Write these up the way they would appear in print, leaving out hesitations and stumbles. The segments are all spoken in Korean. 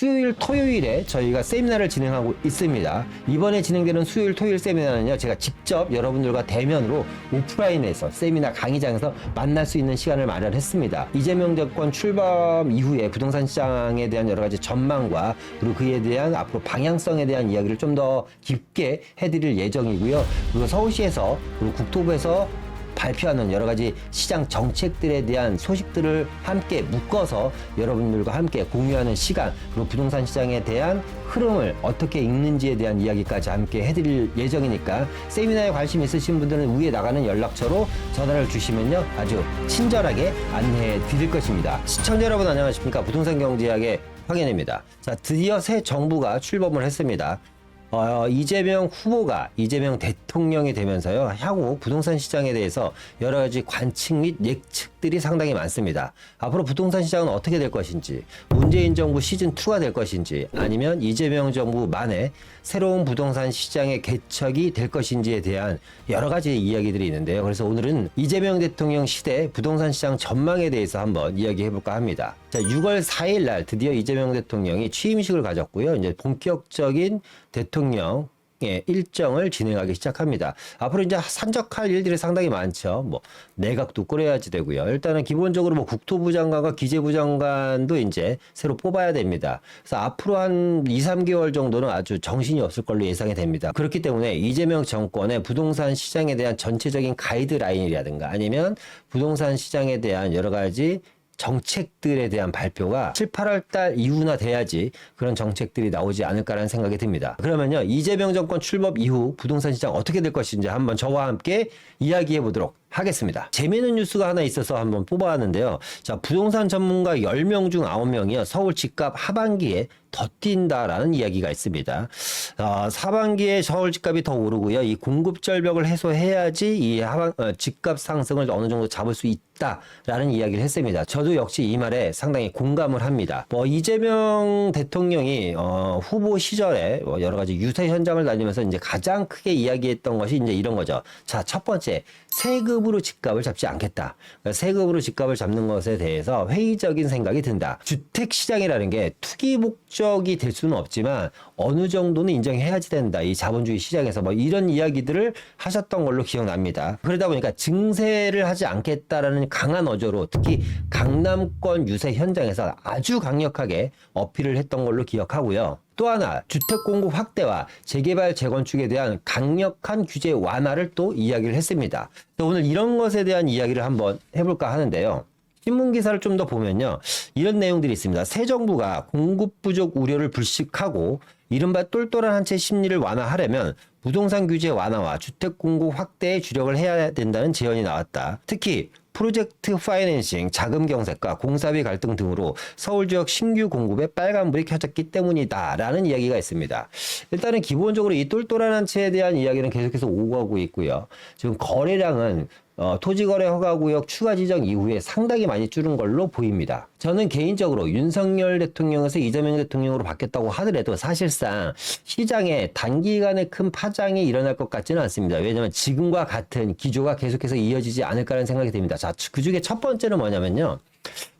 수요일, 토요일에 저희가 세미나를 진행하고 있습니다. 이번에 진행되는 수요일, 토요일 세미나는요, 제가 직접 여러분들과 대면으로 오프라인에서 세미나 강의장에서 만날 수 있는 시간을 마련했습니다. 이재명 정권 출범 이후에 부동산 시장에 대한 여러 가지 전망과 그리고 그에 대한 앞으로 방향성에 대한 이야기를 좀 더 깊게 해드릴 예정이고요. 그리고 서울시에서 그리고 국토부에서 발표하는 여러 가지 시장 정책들에 대한 소식들을 함께 묶어서 여러분들과 함께 공유하는 시간, 그리고 부동산 시장에 대한 흐름을 어떻게 읽는지에 대한 이야기까지 함께 해드릴 예정이니까 세미나에 관심 있으신 분들은 위에 나가는 연락처로 전화를 주시면요, 아주 친절하게 안내해 드릴 것입니다. 시청자 여러분 안녕하십니까? 부동산 경제학의 황현입니다. 자, 드디어 새 정부가 출범을 했습니다. 이재명 후보가 이재명 대통령이 되면서요, 향후 부동산 시장에 대해서 여러 가지 관측 및 예측들이 상당히 많습니다. 앞으로 부동산 시장은 어떻게 될 것인지, 문재인 정부 시즌2가 될 것인지, 아니면 이재명 정부만의 새로운 부동산 시장의 개척이 될 것인지에 대한 여러 가지 이야기들이 있는데요. 그래서 오늘은 이재명 대통령 시대 부동산 시장 전망에 대해서 한번 이야기해 볼까 합니다. 자, 6월 4일 날 드디어 이재명 대통령이 취임식을 가졌고요. 이제 본격적인 대통령의 일정을 진행하기 시작합니다. 앞으로 이제 산적할 일들이 상당히 많죠. 뭐 내각도 꾸려야지 되고요. 일단은 기본적으로 뭐 국토부 장관과 기재부 장관도 이제 새로 뽑아야 됩니다. 그래서 앞으로 한 2, 3개월 정도는 아주 정신이 없을 걸로 예상이 됩니다. 그렇기 때문에 이재명 정권의 부동산 시장에 대한 전체적인 가이드라인이라든가 아니면 부동산 시장에 대한 여러 가지 정책들에 대한 발표가 7, 8월 달 이후나 돼야지 그런 정책들이 나오지 않을까라는 생각이 듭니다. 그러면요, 이재명 정권 출범 이후 부동산 시장 어떻게 될 것인지 한번 저와 함께 이야기해 보도록 하겠습니다. 재미있는 뉴스가 하나 있어서 한번 뽑아왔는데요. 자, 부동산 전문가 10명 중 9명이요. 서울 집값 하반기에 더 뛴다라는 이야기가 있습니다. 하반기에 서울 집값이 더 오르고요. 이 공급 절벽을 해소해야지 이 집값 상승을 어느 정도 잡을 수 있다라는 이야기를 했습니다. 저도 역시 이 말에 상당히 공감을 합니다. 이재명 대통령이 후보 시절에 여러 가지 유세 현장을 다니면서 이제 가장 크게 이야기했던 것이 이제 이런 거죠. 자, 첫 번째, 세금으로 집값을 잡지 않겠다. 그러니까 세금으로 집값을 잡는 것에 대해서 회의적인 생각이 든다. 주택 시장이라는 게 투기 목적이 될 수는 없지만 어느 정도는 인정해야지 된다. 이 자본주의 시장에서 뭐 이런 이야기들을 하셨던 걸로 기억납니다. 그러다 보니까 증세를 하지 않겠다라는 강한 어조로 특히 강남권 유세 현장에서 아주 강력하게 어필을 했던 걸로 기억하고요. 또 하나, 주택 공급 확대와 재개발 재건축에 대한 강력한 규제 완화를 또 이야기를 했습니다. 오늘 이런 것에 대한 이야기를 한번 해볼까 하는데요. 신문 기사를 좀 더 보면요, 이런 내용들이 있습니다. 새 정부가 공급 부족 우려를 불식하고 이른바 똘똘한 한 채 심리를 완화하려면 부동산 규제 완화와 주택 공급 확대에 주력을 해야 된다는 제언이 나왔다. 특히 프로젝트 파이낸싱, 자금 경색과 공사비 갈등 등으로 서울 지역 신규 공급에 빨간불이 켜졌기 때문이다 라는 이야기가 있습니다. 일단은 기본적으로 이 똘똘한 한 채에 대한 이야기는 계속해서 오고 가고 있고요. 지금 거래량은 토지거래 허가구역 추가 지정 이후에 상당히 많이 줄은 걸로 보입니다. 저는 개인적으로 윤석열 대통령에서 이재명 대통령으로 바뀌었다고 하더라도 사실상 시장에 단기간에 큰 파장이 일어날 것 같지는 않습니다. 왜냐하면 지금과 같은 기조가 계속해서 이어지지 않을까라는 생각이 듭니다. 자, 그 중에 첫 번째는 뭐냐면요,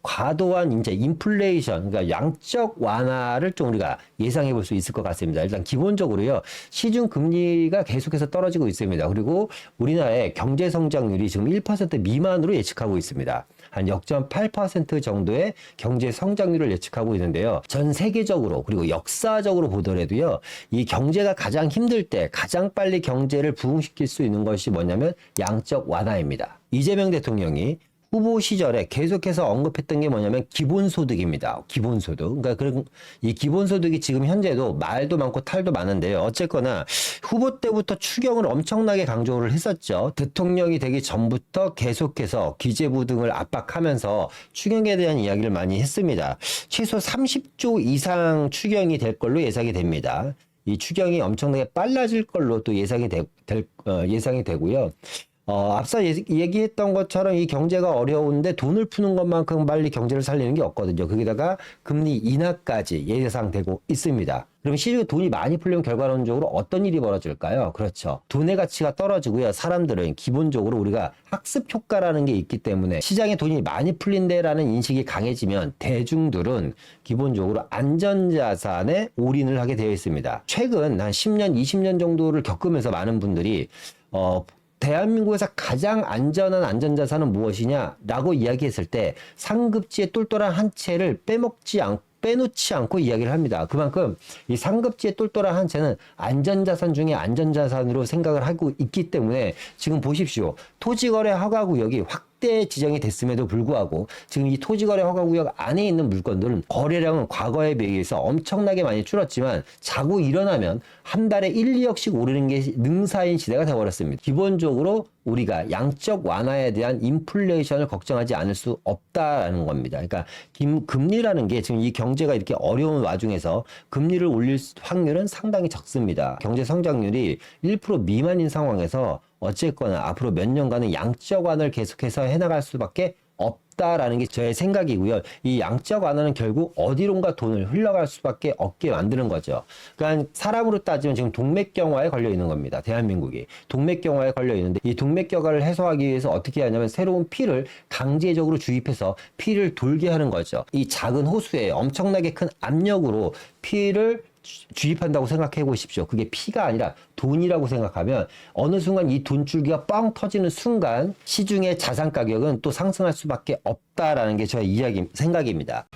과도한 이제 인플레이션, 그러니까 양적 완화를 좀 우리가 예상해 볼 수 있을 것 같습니다. 일단 기본적으로요, 시중 금리가 계속해서 떨어지고 있습니다. 그리고 우리나라의 경제 성장률이 지금 1% 미만으로 예측하고 있습니다. 한 0.8% 정도의 경제 성장률을 예측하고 있는데요. 전 세계적으로 그리고 역사적으로 보더라도요, 이 경제가 가장 힘들 때 가장 빨리 경제를 부흥시킬 수 있는 것이 뭐냐면 양적 완화입니다. 이재명 대통령이 후보 시절에 계속해서 언급했던 게 뭐냐면 기본소득입니다. 기본소득. 그러니까 이 기본소득이 지금 현재도 말도 많고 탈도 많은데요. 어쨌거나 후보 때부터 추경을 엄청나게 강조를 했었죠. 대통령이 되기 전부터 계속해서 기재부 등을 압박하면서 추경에 대한 이야기를 많이 했습니다. 최소 30조 이상 추경이 될 걸로 예상이 됩니다. 이 추경이 엄청나게 빨라질 걸로 또 예상이 되고요. 앞서 얘기했던 것처럼 이 경제가 어려운데 돈을 푸는 것만큼 빨리 경제를 살리는 게 없거든요. 거기다가 금리 인하까지 예상되고 있습니다. 그럼 시중에 돈이 많이 풀리면 결과론적으로 어떤 일이 벌어질까요? 그렇죠. 돈의 가치가 떨어지고요. 사람들은 기본적으로 우리가 학습 효과라는 게 있기 때문에 시장에 돈이 많이 풀린다라는 인식이 강해지면 대중들은 기본적으로 안전자산에 올인을 하게 되어 있습니다. 최근 한 10년, 20년 정도를 겪으면서 많은 분들이 대한민국에서 가장 안전한 안전자산은 무엇이냐라고 이야기했을 때 상급지의 똘똘한 한 채를 빼놓지 않고 이야기를 합니다. 그만큼 이 상급지의 똘똘한 한 채는 안전자산 중에 안전자산으로 생각을 하고 있기 때문에 지금 보십시오. 토지거래 허가구역이 확대 지정이 됐음에도 불구하고 지금 이 토지거래 허가구역 안에 있는 물건들은 거래량은 과거에 비해서 엄청나게 많이 줄었지만 자고 일어나면 한 달에 1, 2억씩 오르는 게 능사인 시대가 되어버렸습니다. 기본적으로 우리가 양적 완화에 대한 인플레이션을 걱정하지 않을 수 없다라는 겁니다. 그러니까 금리라는 게 지금 이 경제가 이렇게 어려운 와중에서 금리를 올릴 확률은 상당히 적습니다. 경제 성장률이 1% 미만인 상황에서 어쨌거나 앞으로 몇 년간은 양적 완화를 계속해서 해나갈 수밖에 없다라는 게 저의 생각이고요. 이 양적 완화는 결국 어디론가 돈을 흘러갈 수밖에 없게 만드는 거죠. 그러니까 사람으로 따지면 지금 동맥경화에 걸려 있는 겁니다. 대한민국이 동맥경화에 걸려 있는데 이 동맥경화를 해소하기 위해서 어떻게 하냐면 새로운 피를 강제적으로 주입해서 피를 돌게 하는 거죠. 이 작은 호수에 엄청나게 큰 압력으로 피를 주입한다고 생각해 보십시오. 그게 피가 아니라 돈이라고 생각하면 어느 순간 이 돈줄기가 뻥 터지는 순간 시중의 자산 가격은 또 상승할 수밖에 없다라는 게 저의 생각입니다.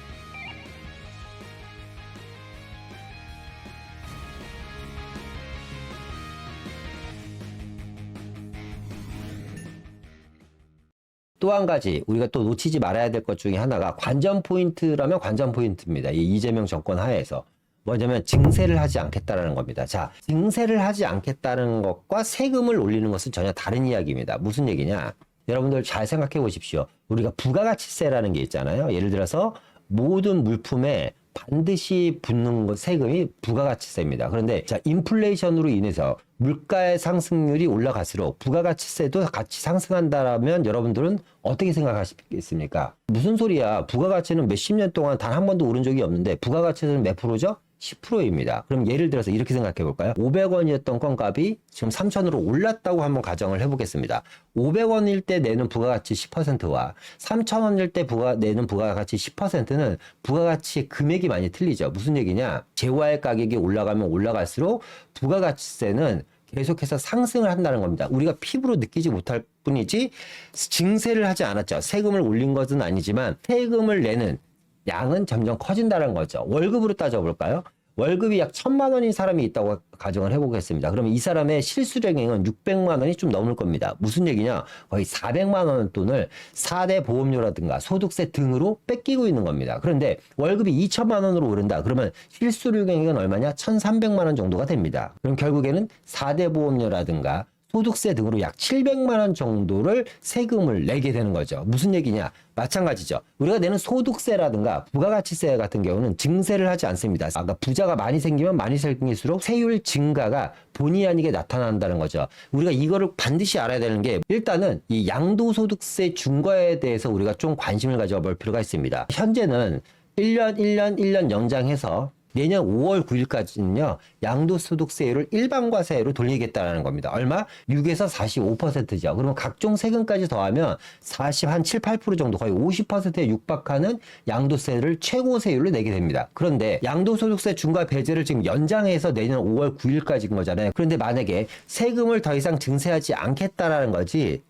또 한 가지 우리가 또 놓치지 말아야 될 것 중에 하나가 관전 포인트라면 관전 포인트입니다. 이 이재명 정권 하에서. 뭐냐면 증세를 하지 않겠다라는 겁니다. 자, 증세를 하지 않겠다는 것과 세금을 올리는 것은 전혀 다른 이야기입니다. 무슨 얘기냐? 여러분들 잘 생각해 보십시오. 우리가 부가가치세라는 게 있잖아요. 예를 들어서 모든 물품에 반드시 붙는 세금이 부가가치세입니다. 그런데 자, 인플레이션으로 인해서 물가의 상승률이 올라갈수록 부가가치세도 같이 상승한다라면 여러분들은 어떻게 생각하시겠습니까? 무슨 소리야? 부가가치는 몇십 년 동안 단 한 번도 오른 적이 없는데 부가가치세는 몇 프로죠? 10%입니다. 그럼 예를 들어서 이렇게 생각해 볼까요? 500원이었던 건값이 지금 3,000원으로 올랐다고 한번 가정을 해보겠습니다. 500원일 때 내는 부가가치 10%와 3,000원일 때 내는 부가가치 10%는 부가가치의 금액이 많이 틀리죠. 무슨 얘기냐? 재화의 가격이 올라가면 올라갈수록 부가가치세는 계속해서 상승을 한다는 겁니다. 우리가 피부로 느끼지 못할 뿐이지 증세를 하지 않았죠. 세금을 올린 것은 아니지만 세금을 내는 양은 점점 커진다는 거죠. 월급으로 따져볼까요? 월급이 약 1,000만 원인 사람이 있다고 가정을 해보겠습니다. 그러면 이 사람의 실수령액은 600만 원이 좀 넘을 겁니다. 무슨 얘기냐? 거의 400만 원 돈을 4대 보험료라든가 소득세 등으로 뺏기고 있는 겁니다. 그런데 월급이 2천만 원으로 오른다. 그러면 실수령액은 얼마냐? 1,300만 원 정도가 됩니다. 그럼 결국에는 4대 보험료라든가 소득세 등으로 약 700만 원 정도를 세금을 내게 되는 거죠. 무슨 얘기냐? 마찬가지죠. 우리가 내는 소득세라든가 부가가치세 같은 경우는 증세를 하지 않습니다. 아까 부자가 많이 생기면 많이 생길수록 세율 증가가 본의 아니게 나타난다는 거죠. 우리가 이거를 반드시 알아야 되는 게 일단은 이 양도소득세 중과에 대해서 우리가 좀 관심을 가져볼 필요가 있습니다. 현재는 1년 연장해서 내년 5월 9일까지는요, 양도소득세율을 일반과세로 돌리겠다라는 겁니다. 얼마? 6에서 45%죠. 그러면 각종 세금까지 더하면 7, 8% 정도 거의 50%에 육박하는 양도세를 최고세율로 내게 됩니다. 그런데 양도소득세 중과 배제를 지금 연장해서 내년 5월 9일까지인 거잖아요. 그런데 만약에 세금을 더 이상 증세하지 않겠다라는 거지,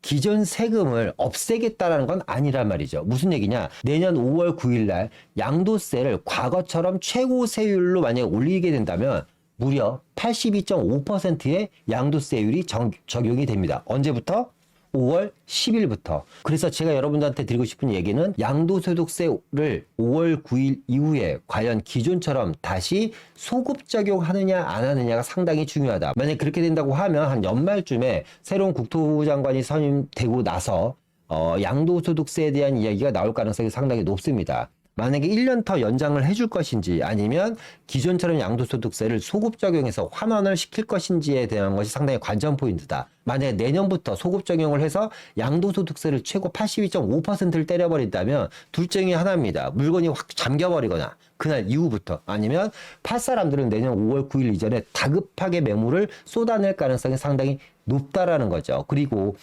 기존 세금을 없애겠다라는 건 아니란 말이죠. 무슨 얘기냐? 내년 5월 9일 날 양도세를 과거처럼 최고세율로 만약에 올리게 된다면 무려 82.5%의 양도세율이 적용이 됩니다. 언제부터? 5월 10일부터. 그래서 제가 여러분들한테 드리고 싶은 얘기는 양도소득세를 5월 9일 이후에 과연 기존처럼 다시 소급 적용하느냐 안 하느냐가 상당히 중요하다. 만약 그렇게 된다고 하면 한 연말쯤에 새로운 국토부 장관이 선임되고 나서 양도소득세에 대한 이야기가 나올 가능성이 상당히 높습니다. 만약에 1년 더 연장을 해줄 것인지 아니면 기존처럼 양도소득세를 소급 적용해서 환원을 시킬 것인지에 대한 것이 상당히 관전 포인트다. 만약에 내년부터 소급 적용을 해서 양도소득세를 최고 82.5%를 때려버린다면 둘 중에 하나입니다. 물건이 확 잠겨버리거나 그날 이후부터 아니면 팔 사람들은 내년 5월 9일 이전에 다급하게 매물을 쏟아낼 가능성이 상당히 높다라는 거죠. 그리고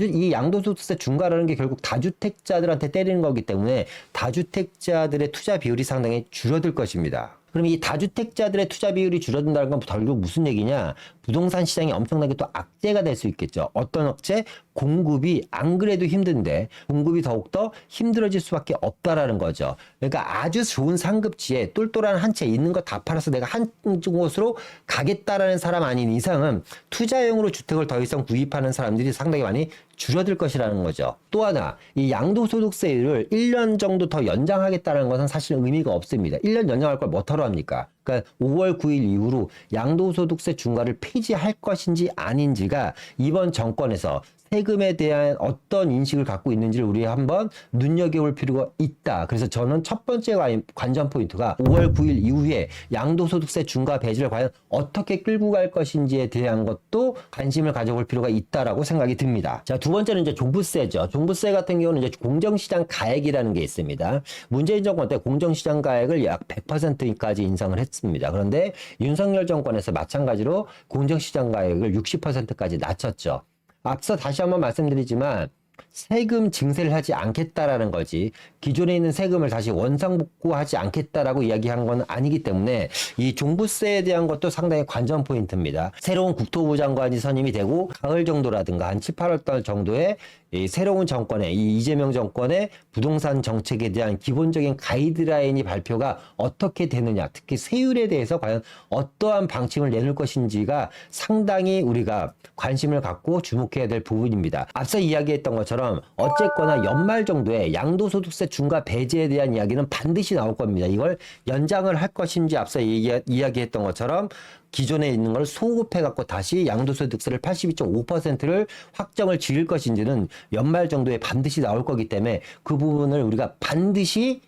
이 양도소득세 중과라는 게 결국 다주택자들한테 때리는 거기 때문에 다주택자들의 투자 비율이 상당히 줄어들 것입니다. 그럼 이 다주택자들의 투자 비율이 줄어든다는 건 결국 무슨 얘기냐? 부동산 시장이 엄청나게 또 악재가 될 수 있겠죠. 어떤 악재? 공급이 안 그래도 힘든데 공급이 더욱더 힘들어질 수밖에 없다라는 거죠. 그러니까 아주 좋은 상급지에 똘똘한 한 채 있는 거 다 팔아서 내가 한 곳으로 가겠다라는 사람 아닌 이상은 투자용으로 주택을 더 이상 구입하는 사람들이 상당히 많이 줄어들 것이라는 거죠. 또 하나, 이 양도소득세율을 1년 정도 더 연장하겠다는 것은 사실 의미가 없습니다. 1년 연장할 걸 뭐하러 합니까? 그러니까 5월 9일 이후로 양도소득세 중과를 폐지할 것인지 아닌지가 이번 정권에서 세금에 대한 어떤 인식을 갖고 있는지를 우리 한번 눈여겨볼 필요가 있다. 그래서 저는 첫 번째 관전 포인트가 5월 9일 이후에 양도소득세 중과 배제를 과연 어떻게 끌고 갈 것인지에 대한 것도 관심을 가져볼 필요가 있다라고 생각이 듭니다. 자, 두 번째는 이제 종부세죠. 종부세 같은 경우는 이제 공정시장 가액이라는 게 있습니다. 문재인 정권 때 공정시장 가액을 약 100%까지 인상을 했습니다. 그런데 윤석열 정권에서 마찬가지로 공정시장 가액을 60%까지 낮췄죠. 앞서 다시 한번 말씀드리지만 세금 증세를 하지 않겠다라는 거지 기존에 있는 세금을 다시 원상복구하지 않겠다라고 이야기한 건 아니기 때문에 이 종부세에 대한 것도 상당히 관전 포인트입니다. 새로운 국토부 장관이 선임이 되고 가을 정도라든가 한 7, 8월 달 정도에 이 새로운 정권의 이 이재명 정권의 부동산 정책에 대한 기본적인 가이드라인이 발표가 어떻게 되느냐, 특히 세율에 대해서 과연 어떠한 방침을 내놓을 것인지가 상당히 우리가 관심을 갖고 주목해야 될 부분입니다. 앞서 이야기했던 것처럼 어쨌거나 연말 정도에 양도소득세 중과 배제에 대한 이야기는 반드시 나올 겁니다. 이걸 연장을 할 것인지 앞서 이야기했던 것처럼 기존에 있는 걸 소급해 갖고 다시 양도소득세를 82.5%를 확정을 지을 것인지는 연말 정도에 반드시 나올 거기 때문에 그 부분을 우리가 반드시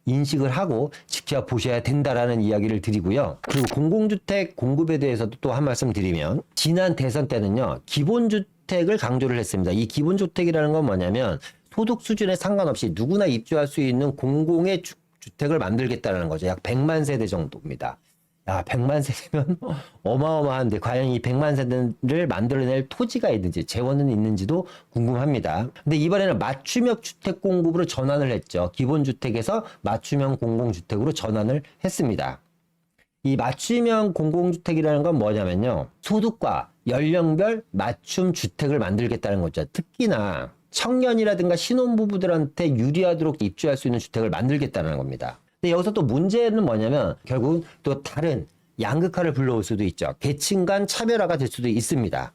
인식을 하고 지켜보셔야 된다라는 이야기를 드리고요. 그리고 공공주택 공급에 대해서도 또 한 말씀 드리면 지난 대선 때는요. 기본주택을 강조를 했습니다. 이 기본주택이라는 건 뭐냐면 소득 수준에 상관없이 누구나 입주할 수 있는 공공의 주택을 만들겠다는 거죠. 약 100만 세대 정도입니다. 야, 100만 세대면 어마어마한데 과연 이 100만 세대를 만들어낼 토지가 있는지 재원은 있는지도 궁금합니다. 근데 이번에는 맞춤형 주택 공급으로 전환을 했죠. 기본주택에서 맞춤형 공공주택으로 전환을 했습니다. 이 맞춤형 공공주택이라는 건 뭐냐면요. 소득과 연령별 맞춤 주택을 만들겠다는 거죠. 특히나 청년이라든가 신혼부부들한테 유리하도록 입주할 수 있는 주택을 만들겠다는 겁니다. 근데 여기서 또 문제는 뭐냐면 결국 또 다른 양극화를 불러올 수도 있죠. 계층 간 차별화가 될 수도 있습니다.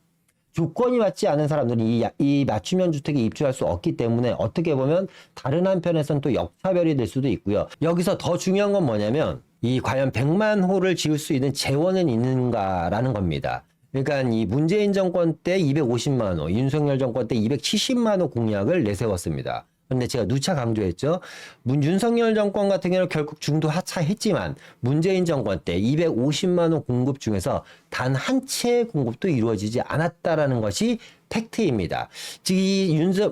조건이 맞지 않은 사람들은 이 맞춤형 주택에 입주할 수 없기 때문에 어떻게 보면 다른 한편에서는 또 역차별이 될 수도 있고요. 여기서 더 중요한 건 뭐냐면 이 과연 100만 호를 지을 수 있는 재원은 있는가라는 겁니다. 그러니까 이 문재인 정권 때 250만 호, 윤석열 정권 때 270만 호 공약을 내세웠습니다. 근데 제가 누차 강조했죠. 윤석열 정권 같은 경우는 결국 중도 하차했지만 문재인 정권 때 250만 호 공급 중에서 단 한 채의 공급도 이루어지지 않았다라는 것이 팩트입니다. 즉,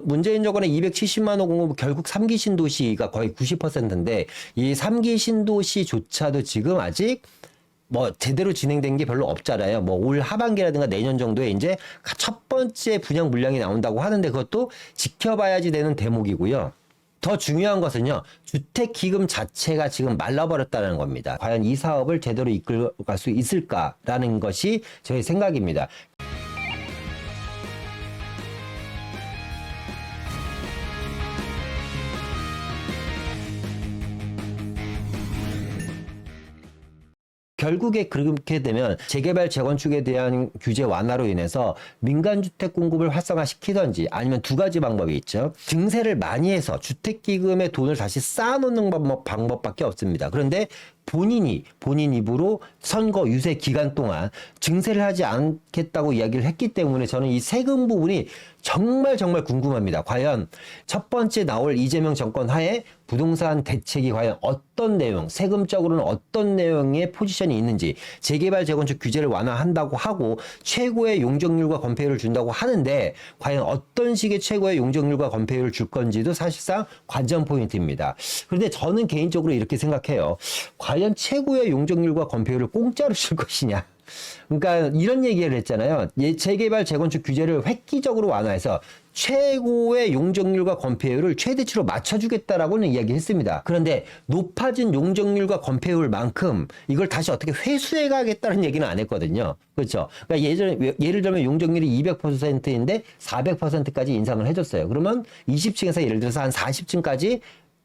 문재인 정권의 270만 호 공급 결국 3기 신도시가 거의 90%인데 이 3기 신도시조차도 지금 아직 제대로 진행된 게 별로 없잖아요. 올 하반기라든가 내년 정도에 이제 첫 번째 분양 물량이 나온다고 하는데 그것도 지켜봐야지 되는 대목이고요. 더 중요한 것은요. 주택기금 자체가 지금 말라버렸다는 겁니다. 과연 이 사업을 제대로 이끌어갈 수 있을까라는 것이 저의 생각입니다. 결국에 그렇게 되면 재개발 재건축에 대한 규제 완화로 인해서 민간주택 공급을 활성화시키든지 아니면 두 가지 방법이 있죠. 증세를 많이 해서 주택기금에 돈을 다시 쌓아놓는 방법밖에 없습니다. 그런데 본인 입으로 선거 유세 기간 동안 증세를 하지 않겠다고 이야기를 했기 때문에 저는 이 세금 부분이 정말 궁금합니다. 과연 첫 번째 나올 이재명 정권 하에 부동산 대책이 과연 어떤 내용, 세금적으로는 어떤 내용의 포지션이 있는지, 재개발 재건축 규제를 완화한다고 하고 최고의 용적률과 건폐율을 준다고 하는데 과연 어떤 식의 최고의 용적률과 건폐율을 줄 건지도 사실상 관전 포인트입니다. 그런데 저는 개인적으로 이렇게 생각해요. 과연 최고의 용적률과 건폐율을 공짜로 줄 것이냐? 그러니까 이런 얘기를 했잖아요. 재개발 재건축 규제를 획기적으로 완화해서 최고의 용적률과 건폐율을 최대치로 맞춰주겠다라고는 이야기했습니다. 그런데 높아진 용적률과 건폐율만큼 이걸 다시 어떻게 회수해 가겠다는 얘기는 안 했거든요. 그렇죠? 그러니까 예를 들면 용적률이 200%인데 400%까지 인상을 해줬어요. 그러면 20층에서 예를 들어서 한 40층까지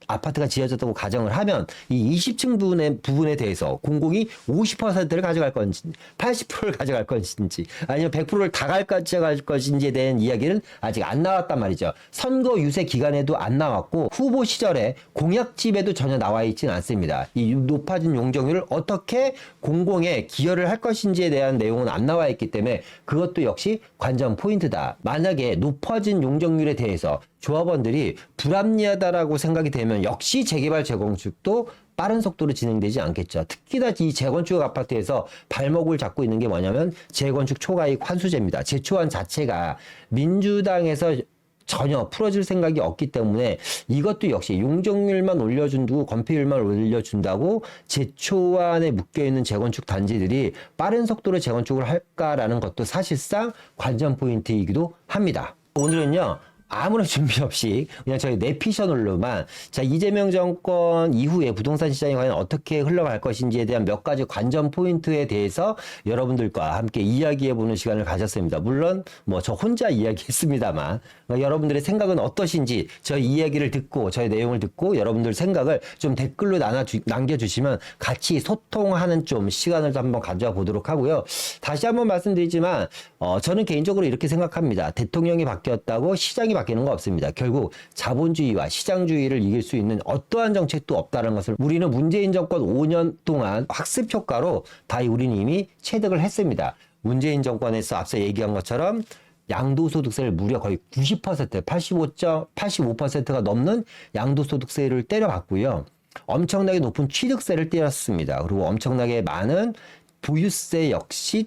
아파트가 지어졌다고 가정을 하면 이 20층 부분에 대해서 공공이 50%를 가져갈 건지 80%를 가져갈 것인지 아니면 100%를 다 가져갈 것인지에 대한 이야기는 아직 안 나왔단 말이죠. 선거 유세 기간에도 안 나왔고 후보 시절에 공약집에도 전혀 나와 있지는 않습니다. 이 높아진 용적률을 어떻게 공공에 기여를 할 것인지에 대한 내용은 안 나와 있기 때문에 그것도 역시 관전 포인트다. 만약에 높아진 용적률에 대해서 조합원들이 불합리하다라고 생각이 되면 역시 재개발 재건축도 빠른 속도로 진행되지 않겠죠. 특히나 이 재건축 아파트에서 발목을 잡고 있는 게 뭐냐면 재건축 초과이익 환수제입니다. 제초안 자체가 민주당에서 전혀 풀어줄 생각이 없기 때문에 이것도 역시 용적률만 올려준다고 건폐율만 올려준다고 제초안에 묶여있는 재건축 단지들이 빠른 속도로 재건축을 할까라는 것도 사실상 관전 포인트이기도 합니다. 오늘은요. 아무런 준비 없이 그냥 저희 내피셔널로만 자 이재명 정권 이후에 부동산 시장이 과연 어떻게 흘러갈 것인지에 대한 몇 가지 관전 포인트에 대해서 여러분들과 함께 이야기해보는 시간을 가졌습니다. 물론 뭐 저 혼자 이야기했습니다만 여러분들의 생각은 어떠신지 저희 이야기를 듣고 저희 내용을 듣고 여러분들 생각을 좀 댓글로 남겨주시면 같이 소통하는 좀 시간을 좀 한번 가져와 보도록 하고요. 다시 한번 말씀드리지만 저는 개인적으로 이렇게 생각합니다. 대통령이 바뀌었다고 시장이 바뀌는 거 없습니다. 결국 자본주의와 시장주의를 이길 수 있는 어떠한 정책도 없다는 것을 우리는 문재인 정권 5년 동안 학습 효과로 다 우리는 이미 체득을 했습니다. 문재인 정권에서 앞서 얘기한 것처럼 양도소득세를 무려 거의 90%, 85%가 넘는 양도소득세를 때려봤고요. 엄청나게 높은 취득세를 때렸습니다. 그리고 엄청나게 많은 보유세 역시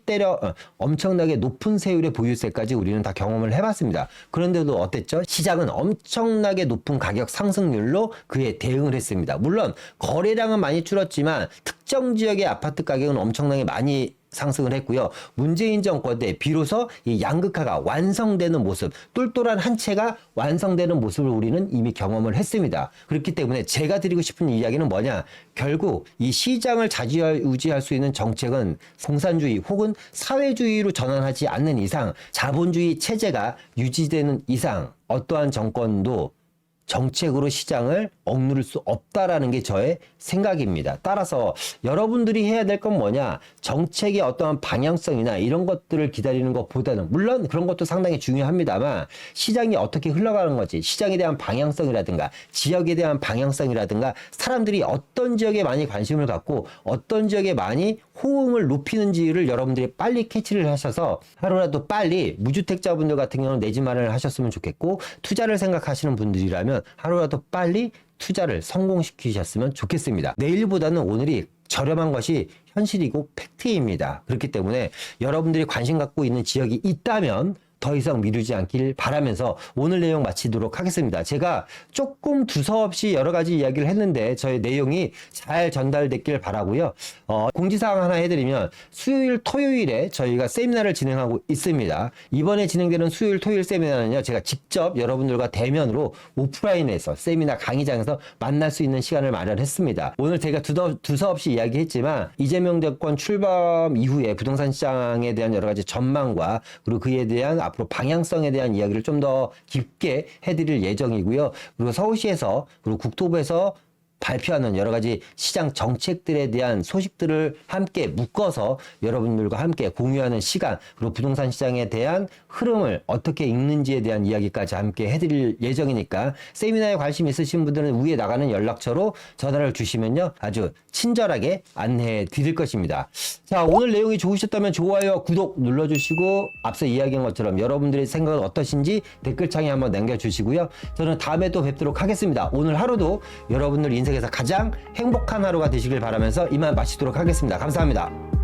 엄청나게 높은 세율의 보유세까지 우리는 다 경험을 해봤습니다. 그런데도 어땠죠? 시장은 엄청나게 높은 가격 상승률로 그에 대응을 했습니다. 물론 거래량은 많이 줄었지만 특정 지역의 아파트 가격은 엄청나게 많이 상승을 했고요. 문재인 정권 때 비로소 이 양극화가 완성되는 모습, 똘똘한 한 채가 완성되는 모습을 우리는 이미 경험을 했습니다. 그렇기 때문에 제가 드리고 싶은 이야기는 뭐냐? 결국 이 시장을 좌지우지할 수 있는 정책은 공산주의 혹은 사회주의로 전환하지 않는 이상, 자본주의 체제가 유지되는 이상 어떠한 정권도 정책으로 시장을 억누를 수 없다라는 게 저의 생각입니다. 따라서 여러분들이 해야 될 건 뭐냐? 정책의 어떠한 방향성이나 이런 것들을 기다리는 것보다는 물론 그런 것도 상당히 중요합니다만 시장이 어떻게 흘러가는 거지? 시장에 대한 방향성이라든가 지역에 대한 방향성이라든가 사람들이 어떤 지역에 많이 관심을 갖고 어떤 지역에 많이 호응을 높이는지를 여러분들이 빨리 캐치를 하셔서 하루라도 빨리 무주택자분들 같은 경우는 내 집 마련을 하셨으면 좋겠고 투자를 생각하시는 분들이라면 하루라도 빨리 투자를 성공시키셨으면 좋겠습니다. 내일보다는 오늘이 저렴한 것이 현실이고 팩트입니다. 그렇기 때문에 여러분들이 관심 갖고 있는 지역이 있다면 더 이상 미루지 않길 바라면서 오늘 내용 마치도록 하겠습니다. 제가 조금 두서없이 여러 가지 이야기를 했는데 저의 내용이 잘 전달됐길 바라고요. 공지사항 하나 해드리면 수요일, 토요일에 저희가 세미나를 진행하고 있습니다. 이번에 진행되는 수요일, 토요일 세미나는요. 제가 직접 여러분들과 대면으로 오프라인에서 세미나 강의장에서 만날 수 있는 시간을 마련했습니다. 오늘 제가 두서없이 이야기했지만 이재명 정권 출범 이후에 부동산 시장에 대한 여러 가지 전망과 그리고 그에 대한 앞으로 방향성에 대한 이야기를 좀 더 깊게 해드릴 예정이고요. 그리고 서울시에서 그리고 국토부에서 발표하는 여러 가지 시장 정책들에 대한 소식들을 함께 묶어서 여러분들과 함께 공유하는 시간, 그리고 부동산 시장에 대한 흐름을 어떻게 읽는지에 대한 이야기까지 함께 해드릴 예정이니까 세미나에 관심 있으신 분들은 위에 나가는 연락처로 전화를 주시면요, 아주 친절하게 안내해 드릴 것입니다. 자, 오늘 내용이 좋으셨다면 좋아요, 구독 눌러주시고, 앞서 이야기한 것처럼 여러분들의 생각은 어떠신지 댓글창에 한번 남겨주시고요. 저는 다음에 또 뵙도록 하겠습니다. 오늘 하루도 여러분들 인생에서 가장 행복한 하루가 되시길 바라면서 이만 마치도록 하겠습니다. 감사합니다.